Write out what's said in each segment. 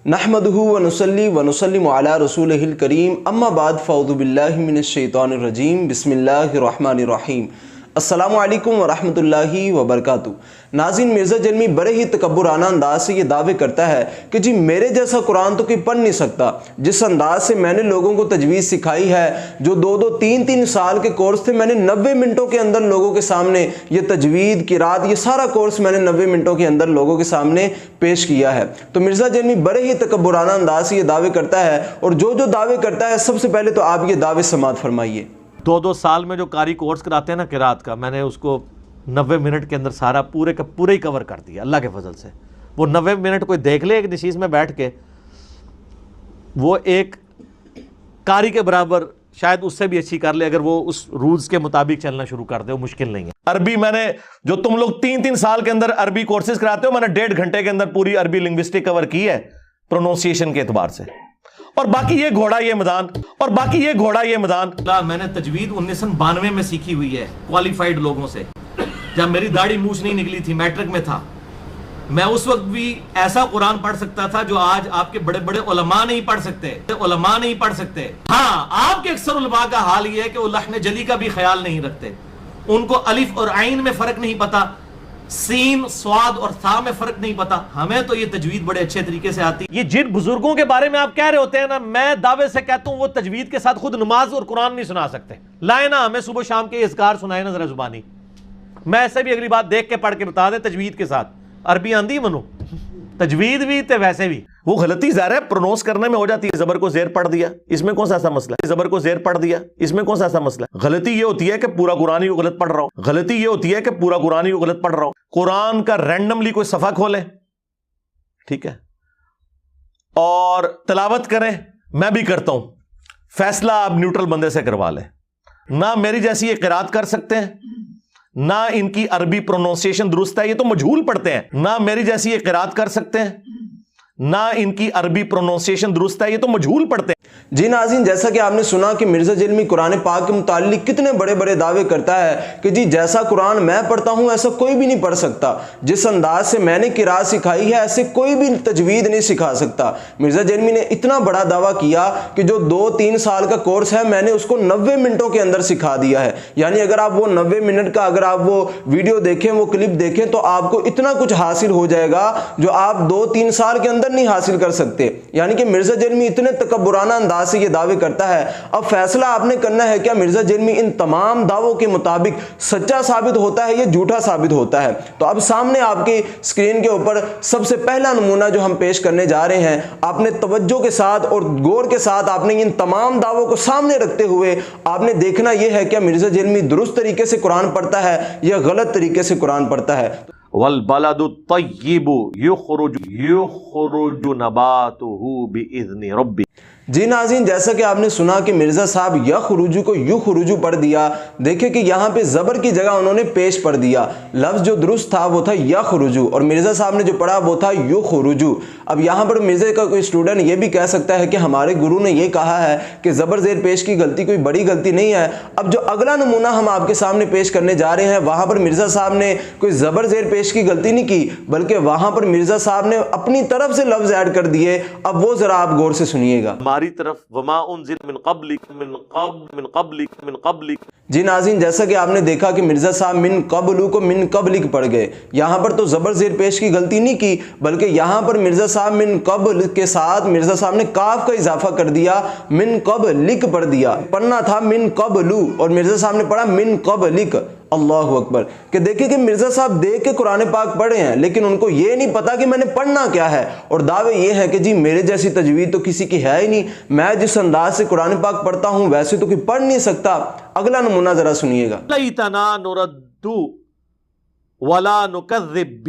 नहमदुहु व नुसल्ली व नुसल्लिमु अला रसूलिहिल करीम अम्मा बाद फ़अऊज़ु बिल्लाहि मिनश शैतानिर रजीम बिस्मिल्लाहिर रहमानिर रहीम। अस्सलामु अलैकुम व रहमतुल्लाहि व बरकातुहू। नाज़रीन, मिर्ज़ा जलमी बड़े ही तकब्बुराना अंदाज से ये दावे करता है कि जी मेरे जैसा कुरान तो कोई पढ़ नहीं सकता। जिस अंदाज से मैंने लोगों को तजवीज़ सिखाई है, जो 2-2 3-3 साल के कोर्स थे, मैंने 90 मिनटों के अंदर लोगों के सामने ये तजवीद किरात ये सारा कोर्स मैंने 90 मिनटों के अंदर लोगों के सामने पेश किया है। तो मिर्ज़ा जलमी बड़े ही तकब्बुराना अंदाज से ये दावे करता है, और जो दावे करता है सबसे पहले तो आप ये दावे समाअत फरमाइए। 2-2 साल में जो कारी कोर्स कराते हैं ना किरात का, मैंने उसको 90 मिनट के अंदर सारा पूरे का पूरे ही कवर कर दिया अल्लाह के फजल से। वो 90 मिनट कोई देख ले एक नशीस में बैठ के, वो एक कारी के बराबर शायद उससे भी अच्छी कर ले अगर वो उस रूल्स के मुताबिक चलना शुरू कर दे। वो मुश्किल नहीं है। अरबी मैंने जो तुम लोग 3-3 साल के अंदर अरबी कोर्सेज कराते हो, मैंने 1.5 घंटे के अंदर पूरी अरबी लिंग्विस्टिक कवर की है प्रोनाउंसिएशन के एतबार से। और बाकी ये घोड़ा ये मैदान मैंने तजवीद 1992 में सीखी हुई है क्वालिफाइड लोगों से, जब मेरी दाढ़ी मूछ नहीं निकली थी, मैट्रिक में था। मैं उस वक्त भी ऐसा कुरान पढ़ सकता था जो आज आपके बड़े बड़े उलमा नहीं पढ़ सकते। हाँ, आपके अक्सर उलमा का हाल ये है कि वो लहन जली का भी ख्याल नहीं रखते। उनको अलिफ और आइन में फर्क नहीं पता, सीन स्वाद और था में फर्क नहीं पता। हमें तो ये तजवीद बड़े अच्छे तरीके से आती है। ये जिन बुजुर्गों के बारे में आप कह रहे होते हैं ना, मैं दावे से कहता हूं वो तजवीद के साथ खुद नमाज और कुरान नहीं सुना सकते। लाए ना हमें सुबह शाम के इज़कार सुनाए ना जरा जुबानी। मैं ऐसे भी अगली बात देख के पढ़ के बता दे तजवीद के साथ। अरबी आंदी मनो, तजवीद भी ते वैसे भी वो गलती ज़ाहिर है प्रोनाउंस करने में हो जाती है। जबर को ज़ेर पढ़ दिया, इसमें कौन सा ऐसा मसला है? गलती ये होती है कि पूरा कुरान ही को गलत पढ़ रहा हूं। कुरान का रैंडमली कोई सफ़ा खोले, ठीक है, और तिलावत करें। मैं भी करता हूं, फैसला आप न्यूट्रल बंदे से करवा लें। ना मेरी जैसी ये किरात कर सकते हैं, ना इनकी अरबी प्रोनाउंसिएशन दुरुस्त है, ये तो मजहूल पढ़ते हैं। ना मेरी जैसी ये किरात कर सकते हैं, ना इनकी अरबी प्रोनाउंसिएशन दुरुस्त है, ये तो मजहूल पढ़ते हैं। जी नाज़रीन, जैसा कि आपने सुना कि मिर्ज़ा जलमी कुरान पाक के मुताल्लिक कितने बड़े बड़े दावे करता है कि जी जैसा कुरान मैं पढ़ता हूँ ऐसा कोई भी नहीं पढ़ सकता। जिस अंदाज से मैंने किरात सिखाई है ऐसे कोई भी तजवीद नहीं सिखा सकता। मिर्ज़ा जलमी ने इतना बड़ा दावा किया कि जो 2-3 साल का कोर्स है मैंने उसको 90 मिनटों के अंदर सिखा दिया है। यानी अगर आप वो 90 मिनट का अगर आप वो वीडियो देखें, वो क्लिप देखें, तो आपको इतना कुछ हासिल हो जाएगा जो आप 2-3 साल के अंदर नहीं हासिल कर सकते। यानी कि मिर्ज़ा जलमी इतने तकब्बुराना अंदाज से ये दावे करता है। अब फैसला आपने करना है, क्या मिर्ज़ा जलमी इन तमाम दावों के मुताबिक सच्चा साबित होता है या झूठा साबित होता है? तो अब सामने आपकी स्क्रीन के ऊपर सबसे पहला नमूना जो हम पेश करने जा रहे हैं, आपने तवज्जो के साथ और गौर के साथ आपने इन तमाम दावों को सामने रखते हुए आपने देखना यह है क्या मिर्ज़ा जलमी दुरुस्त तरीके से कुरान पढ़ता है या गलत तरीके से कुरान पढ़ता है। वल बलदु तय्यिबु युखरुजु नबातुहु बिइज़्नि रब्बी। जी नाज़रीन, जैसा कि आपने सुना कि मिर्ज़ा साहब यखरुजु को युखरुजु पढ़ दिया। देखिए कि यहाँ पे ज़बर की जगह उन्होंने पेश पढ़ दिया। लफ्ज़ जो दुरुस्त था वो था यखरुजु, और मिर्ज़ा साहब ने जो पढ़ा वो था युखरुजु। अब यहाँ पर मिर्ज़ा का कोई स्टूडेंट ये भी कह सकता है कि हमारे गुरु ने ये कहा है कि ज़बर ज़ेर पेश की गलती कोई बड़ी गलती नहीं है। अब जो अगला नमूना हम आपके सामने पेश करने जा रहे हैं, वहाँ पर मिर्ज़ा साहब ने कोई ज़बर ज़ेर पेश की गलती नहीं की, बल्कि वहाँ पर मिर्ज़ा साहब ने अपनी तरफ से लफ्ज़ ऐड कर दिए। अब वो ज़रा आप गौर से सुनिएगा। हमारी तरफ वमा उनज़िल मिन क़ब्लिक। जी नाज़रीन, जैसा कि आपने देखा कि मिर्ज़ा साहब मिन क़ब्लु को मिन क़ब्लिक पढ़ गए। यहाँ पर तो ज़बर ज़ेर पेश की गलती नहीं की, बल्कि यहाँ पर मिर्ज़ा साहब मिन क़ब्ल के साथ मिर्ज़ा साहब ने काफ का इजाफा कर दिया, मिन क़ब्लिक पढ़ दिया। पढ़ना था मिन क़ब्लु और मिर्ज़ा साहब ने पढ़ा मिन क़ब्लिक। अल्लाहु अकबर। कि देखिए कि मिर्ज़ा साहब देख के कुरान पाक पढ़े हैं, लेकिन उनको ये नहीं पता कि मैंने पढ़ना क्या है। और दावे ये हैं कि जी मेरे जैसी तजवीद तो किसी की है ही नहीं, मैं जिस अंदाज से कुरान पाक पढ़ता हूँ वैसे तो कोई पढ़ नहीं सकता। अगला नमूना जरा सुनिएगा। लैतना नुरद्दु वला नुकज़्ज़िब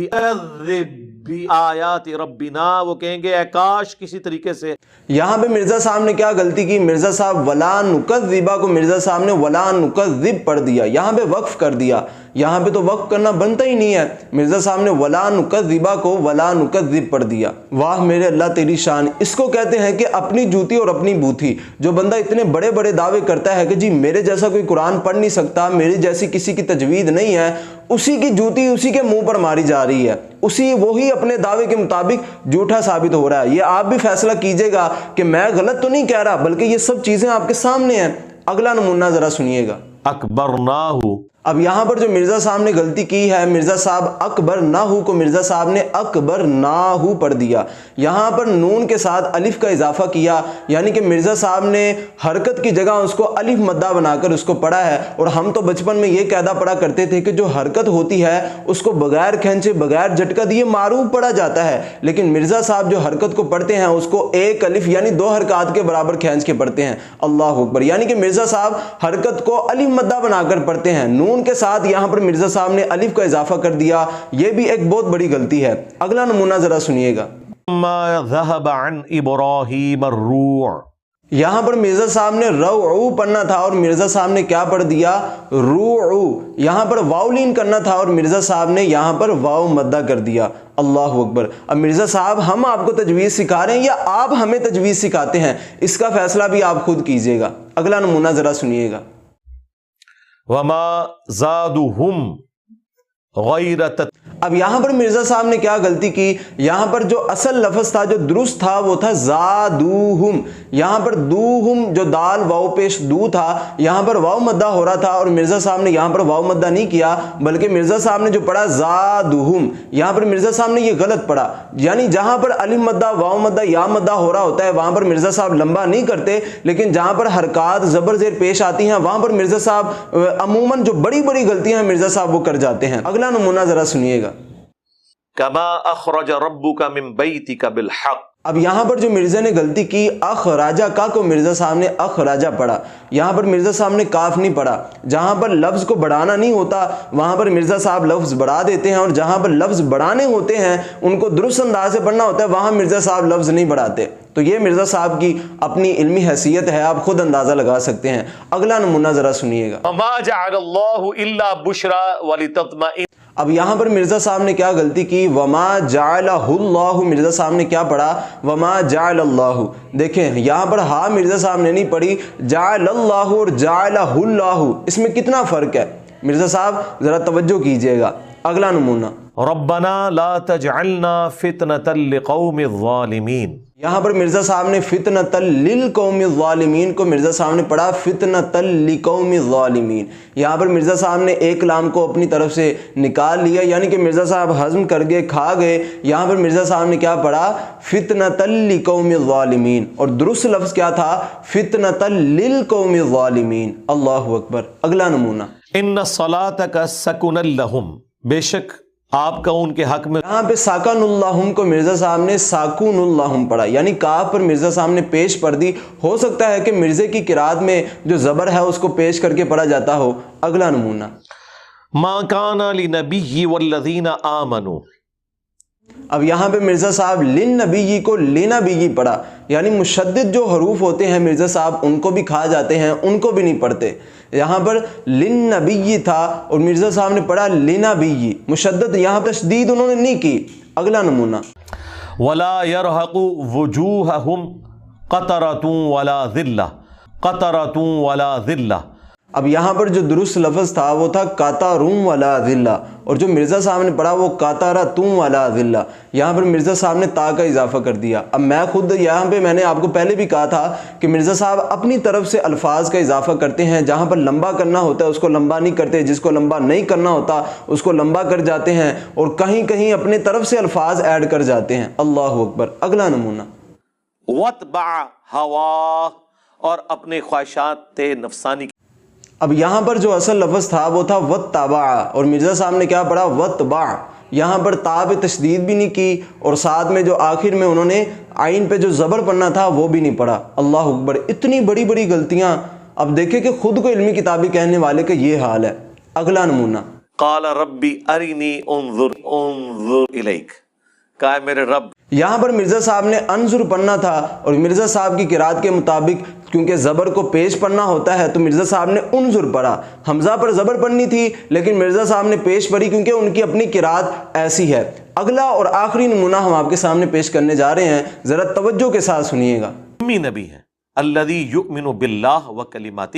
बिआयाति रब्बिना। वो कहेंगे काश किसी तरीके से। यहाँ पे मिर्ज़ा साहब ने क्या गलती की? मिर्ज़ा साहब वला नुकज़्ज़िबा को मिर्ज़ा साहब ने वला नुकज़्ज़िब पढ़ दिया, यहाँ पे वक्फ कर दिया। यहाँ पे तो वक्फ करना बनता ही नहीं है। मिर्ज़ा साहब ने वला नुकज़्ज़िबा को वला नुकज़्ज़िब पढ़ दिया। वाह मेरे अल्लाह तेरी शान। इसको कहते हैं कि अपनी जूती और अपनी बूथी। जो बंदा इतने बड़े बड़े दावे करता है कि जी मेरे जैसा कोई कुरान पढ़ नहीं सकता, मेरी जैसी किसी की तजवीद नहीं है, उसी की जूती उसी के मुंह पर मारी जा रही है, वही अपने दावे के मुताबिक झूठा साबित हो रहा है। ये आप भी फैसला कीजिएगा कि मैं गलत तो नहीं कह रहा, बल्कि ये सब चीजें आपके सामने हैं। अगला नमूना जरा सुनिएगा। अकबरनाहु, अब यहाँ पर जो मिर्जा साहब ने गलती की है, मिर्जा साहब अकबर नाहू को मिर्जा साहब ने अकबर नाहू पढ़ दिया। यहाँ पर नून के साथ अलिफ का इजाफा किया, यानी कि मिर्जा साहब ने हरकत की जगह उसको अलिफ मद्दा बनाकर उसको पढ़ा है। और हम तो बचपन में ये कायदा पढ़ा करते थे कि जो हरकत होती है उसको बगैर खींचे बगैर झटका दिए मारूफ पढ़ा जाता है, लेकिन मिर्जा साहब जो हरकत को पढ़ते हैं उसको एक अलिफ यानी 2 हरकत के बराबर खींच के पढ़ते हैं। अल्लाह अकबर, यानी कि मिर्जा साहब हरकत को अलिफ मद्दा बनाकर पढ़ते हैं। नून के साथ यहां पर मिर्जा साहब ने अलिफ का इजाफा कर दिया, यह भी एक बहुत बड़ी गलती है। अगला नमूना जरा सुनिएगा। यहां पर मिर्जा साहब ने रऊ पढ़ना था और मिर्जा साहब ने क्या पढ़ दिया, रू। यहां पर वाउलीन करना था और मिर्जा साहब ने यहां पर वाव मद्दा कर दिया। अल्लाह अकबर। अब मिर्जा साहब हम आपको तजवीज़ सिखा रहे हैं या आप हमें तजवीज़ सिखाते हैं, इसका फैसला भी आप खुद कीजिएगा। अगला नमूना जरा सुनिएगा। वमा ज़ादुहुम गैरत। अब यहां पर मिर्जा साहब ने क्या गलती की, यहां पर जो असल लफ्ज था जो दुरुस्त था वो था ज़ादुहुम। यहां पर दूहुम जो दाल वाव पेश दू था, यहां पर वाव मद्दा हो रहा था और मिर्जा साहब ने यहां पर वाव मद्दा नहीं किया, बल्कि मिर्जा साहब ने जो पढ़ा ज़ादुहुम, यहां पर मिर्जा साहब ने ये गलत पढ़ा। यानी जहां पर अलिफ मद्दा वाव मद्दा या मद्दा हो रहा होता है वहां पर मिर्जा साहब लंबा नहीं करते, लेकिन जहां पर हरकत जबर ज़ेर पेश आती हैं वहां पर मिर्जा साहब अमूमन जो बड़ी बड़ी गलतियां हैं मिर्जा साहब वो कर जाते हैं। अगला नमूना जरा सुनिएगा। कमा अखरज रब्बुका मिन बैतिका बिल हक। अब यहां पर जो मिर्जा ने गलती की, अखराजा का को मिर्जा साहब ने अखराजा पढ़ा। यहां पर मिर्जा साहब ने काफ नहीं पढ़ा। जहां पर लफ्ज को बढ़ाना नहीं होता वहां पर मिर्जा साहब लफ्ज बढ़ा देते हैं, और जहां पर लफ्ज बढ़ाने होते हैं उनको दुरुस्त अंदाज से पढ़ना होता है, वहां मिर्जा साहब लफ्ज नहीं बढ़ाते। तो ये मिर्जा साहब की अपनी इल्मी हैसियत है, आप खुद अंदाजा लगा सकते हैं। अगला नमूना जरा सुनिएगा। वमा जअलल्लाहु इल्ला बुशरा वलितत्मइन। अब यहां पर मिर्जा साहब ने क्या गलती की, वमा जअलहुल्लाहु, मिर्जा साहब ने क्या पढ़ा, वमा जअलल्लाहु। देखें यहां पर हा मिर्जा साहब ने नहीं पढ़ी, जअलल्लाहु और जअलहुल्लाहु, इसमें कितना फर्क है। मिर्जा साहब जरा तवज्जो कीजिएगा। अगला नमूना। रब्बना ला तजअलना फितनतल लिकौमिज़ ज़ालिमीन। यहां पर मिर्जा साहब ने फितनतल लिल कौमिज़ ज़ालिमीन को मिर्जा साहब ने पढ़ा फितनतल लिकौमिज़ ज़ालिमीन। यहां पर मिर्जा साहब ने एक लाम को अपनी तरफ से निकाल लिया, यानी कि मिर्जा साहब हजम कर गए, खा गए। यहां पर मिर्जा साहब ने क्या पढ़ा, फितनतल लिकौमिज़ ज़ालिमीन, और दुरुस्त लफ्ज क्या था, फितनतल लिल कौमिज़ ज़ालिमीन। अल्लाहु अकबर। अगला नमूना। इन्न सलातका सकुनल लहुम, बेशक आपका उनके हक में। यहाँ पे साकानुल्लाहुम को मिर्जा साहब ने साकुनुल्लाहुम पढ़ा, यानी काफ पर मिर्जा साहब ने पेश पढ़ दी। हो सकता है कि मिर्जे की किरात में जो जबर है उसको पेश करके पढ़ा जाता हो। अगला नमूना। मा काना लिनबिय्यि वल्लज़ीना आमनू। अब यहाँ पे मिर्जा साहब लिन नबी को लिनबी पढ़ा, यानी मुशद्दिद जो हरूफ होते हैं मिर्जा साहब उनको भी खा जाते हैं, उनको भी नहीं पढ़ते। यहाँ पर लिन नबी था और मिर्जा साहब ने पढ़ा लिनबी, मुशद्दद यहाँ पर तशदीद उन्होंने नहीं की। अगला नमूना। वला यरहक़ु वुजूहहुम क़तरतुन वला ज़िल्ला, क़तरतुन वला ज़िल्ला। अब यहाँ पर जो दुरुस्त लफ्ज़ था वो था कातारुम वाला ज़िल्ला, और जो मिर्ज़ा साहब ने पढ़ा वो कातारा तुम वाला ज़िल्ला। यहाँ पर मिर्ज़ा साहब ने ता का इजाफा कर दिया। अब मैं खुद यहाँ पे मैंने आपको पहले भी कहा था कि मिर्ज़ा साहब अपनी तरफ से अल्फाज का इजाफा करते हैं, जहाँ पर लंबा करना होता है उसको लंबा नहीं करते, जिसको लंबा नहीं करना होता उसको लंबा कर जाते हैं, और कहीं कहीं अपने तरफ से अल्फाज ऐड कर जाते हैं। अल्लाह अकबर। अगला नमूना। वत्बा हवा, और अपने ख्वाहिशात नफसानी। अब यहाँ पर जो असल लफ्ज़ था वो था वत्तबा, और मिर्ज़ा साहब ने क्या पढ़ा, वत्तबा। यहाँ पर ता पे तशदीद भी नहीं की, और साथ में जो आखिर में उन्होंने आइन पे जो ज़बर पढ़ना था वो भी नहीं पढ़ा। अल्लाह अकबर। इतनी बड़ी बड़ी गलतियाँ। अब देखें कि खुद को इल्मी किताबी कहने वाले का ये हाल है। अगला नमूना। क़ाल रब्बी अरिनी उन्ज़ुर इलैक, कहा मेरे रब। यहाँ पर मिर्ज़ा साहब ने अनजुर पढ़ना था, और मिर्ज़ा साहब की किरात के मुताबिक क्योंकि ज़बर को पेश पढ़ना होता है तो मिर्ज़ा साहब ने उनजुर पढ़ा। हमज़ा पर ज़बर पढ़नी थी लेकिन मिर्ज़ा साहब ने पेश पढ़ी क्योंकि उनकी अपनी किरात ऐसी है। अगला और आखिरी नमूना हम आपके सामने पेश करने जा रहे हैं, ज़रा तवज्जो के साथ सुनिएगा। उम्मी नबी है, الذی یؤمن باللہ وکلماتہ۔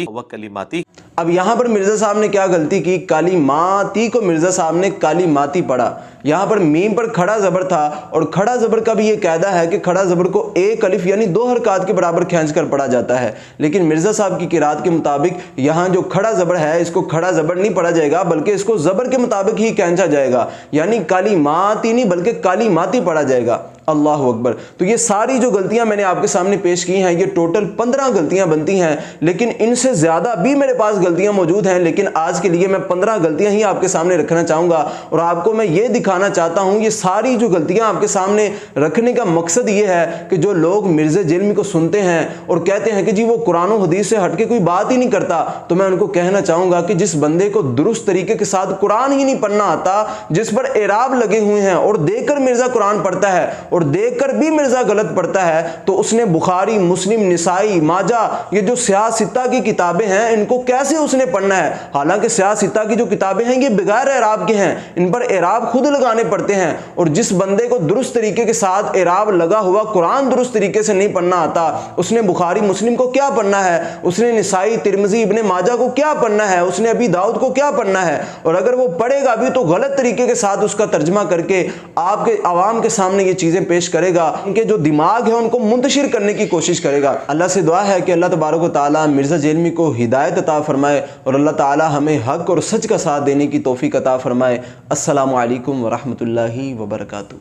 اب یہاں پر مرزا صاحب نے کیا غلطی کی، کالیماتی کو مرزا صاحب نے کالیماتی پڑھا۔ یہاں پر میم پر کھڑا زبر تھا، اور کھڑا زبر کا بھی یہ قاعدہ ہے کہ کھڑا زبر کو ایک الف یعنی 2 حرکات کے برابر کھینچ کر پڑھا جاتا ہے، لیکن مرزا صاحب کی قرات کے مطابق یہاں جو کھڑا زبر ہے اس کو کھڑا زبر نہیں پڑھا جائے گا، بلکہ اس کو زبر کے مطابق ہی کھینچا جائے گا، یعنی کالیماتی نہیں بلکہ کالیماتی پڑھا جائے گا۔ اللہ اکبر۔ تو یہ ساری جو غلطیاں میں نے آپ کے سامنے پیش کی ہیں، یہ ٹوٹل 15 غلطیاں بنتی ہیں، لیکن ان سے زیادہ بھی میرے پاس غلطیاں موجود ہیں، لیکن آج کے لیے میں 15 غلطیاں ہی آپ کے سامنے رکھنا چاہوں گا، اور آپ کو میں یہ دکھانا چاہتا ہوں، یہ ساری جو غلطیاں آپ کے سامنے رکھنے کا مقصد یہ ہے کہ جو لوگ مرزا جیلمی کو سنتے ہیں اور کہتے ہیں کہ جی وہ قرآن و حدیث سے ہٹ کے کوئی بات ہی نہیں کرتا، تو میں ان کو کہنا چاہوں گا کہ جس بندے کو درست طریقے کے ساتھ قرآن ہی نہیں پڑھنا آتا، جس پر اعراب لگے ہوئے ہیں، اور دیکھ کر مرزا قرآن پڑھتا ہے اور دیکھ کر بھی مرزا غلط پڑھتا ہے، تو اس نے بخاری، مسلم، نسائی، ماجہ، یہ جو سیاہ ستہ کی کتابیں ہیں ان کو کیسے اس نے پڑھنا ہے؟ حالانکہ سیاہ ستہ کی جو کتابیں ہیں یہ بغیر اعراب کے ہیں، ان پر اعراب خود لگانے پڑتے ہیں، اور جس بندے کو درست طریقے کے ساتھ اعراب لگا ہوا قرآن درست طریقے سے نہیں پڑھنا آتا، اس نے بخاری مسلم کو کیا پڑھنا ہے؟ اس نے نسائی، ترمذی، ابن ماجہ کو کیا پڑھنا ہے؟ اس نے ابی داؤد کو کیا پڑھنا ہے؟ اور اگر وہ پڑھے گا بھی تو غلط طریقے کے ساتھ اس کا ترجمہ کر کے آپ کے عوام کے سامنے یہ چیزیں پیش کرے گا، ان کے جو دماغ ہے ان کو منتشر کرنے کی کوشش کرے گا۔ اللہ سے دعا ہے کہ اللہ تبارک و تعالی مرزا جیلمی کو ہدایت عطا فرمائے، اور اللہ تعالی ہمیں حق اور سچ کا ساتھ دینے کی توفیق عطا فرمائے۔ السلام علیکم ورحمۃ اللہ وبرکاتہ۔